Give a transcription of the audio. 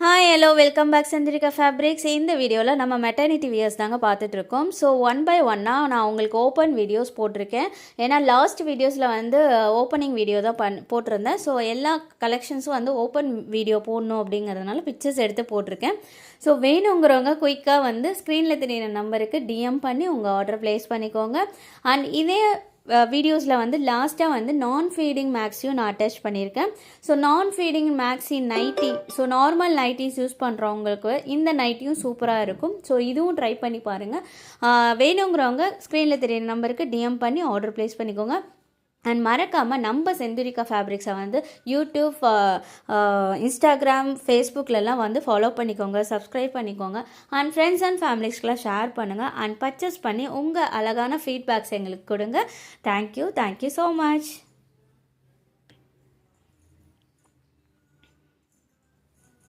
Hi hello welcome back Chandrika fabrics. இந்த வீடியோவில் நம்ம மெட்டர்னிட்டி வியர்ஸ் தாங்க பார்த்துட்ருக்கோம். ஸோ ஒன் பை ஒன்னாக நான் உங்களுக்கு ஓப்பன் வீடியோஸ் போட்டிருக்கேன். ஏன்னா லாஸ்ட் வீடியோஸில் வந்து ஓப்பனிங் வீடியோ தான் போட்டிருந்தேன். ஸோ எல்லா கலெக்ஷன்ஸும் வந்து ஓப்பன் வீடியோ போடணும் அப்படிங்கிறதுனால பிக்சர்ஸ் எடுத்து போட்டிருக்கேன். ஸோ வேணுங்கிறவங்க குயிக்காக வந்து ஸ்க்ரீனில் தெரியிற நம்பருக்கு டிஎம் பண்ணி உங்கள் ஆர்டர் ப்ளேஸ் பண்ணிக்கோங்க. அண்ட் இதே வீடியோஸில் வந்து லாஸ்ட்டாக வந்து நான் ஃபீடிங் மேக்ஸையும் நான் அட்டாச் பண்ணியிருக்கேன். ஸோ நான் feeding maxi nighty, so normal nighties use பண்ணுறவங்களுக்கு இந்த நைட்டியும் சூப்பராக இருக்கும். ஸோ இதுவும் ட்ரை பண்ணி பாருங்கள். வேணுங்கிறவங்க ஸ்க்ரீனில் தெரியிற நம்பருக்கு டிஎம் பண்ணி ஆர்டர் ப்ளேஸ் பண்ணிக்கோங்க. அண்ட் மறக்காமல் நம்ம செந்துரிகா ஃபேப்ரிக்ஸை வந்து யூடியூப், இன்ஸ்டாகிராம், ஃபேஸ்புக்கிலலாம் வந்து ஃபாலோ பண்ணிக்கோங்க, சப்ஸ்கிரைப் பண்ணிக்கோங்க. அண்ட் ஃப்ரெண்ட்ஸ் அண்ட் ஃபேமிலிஸ்க்கெலாம் ஷேர் பண்ணுங்கள். அண்ட் பர்ச்சேஸ் பண்ணி உங்கள் அழகான ஃபீட்பேக்ஸ் எங்களுக்கு கொடுங்க. Thank you so much.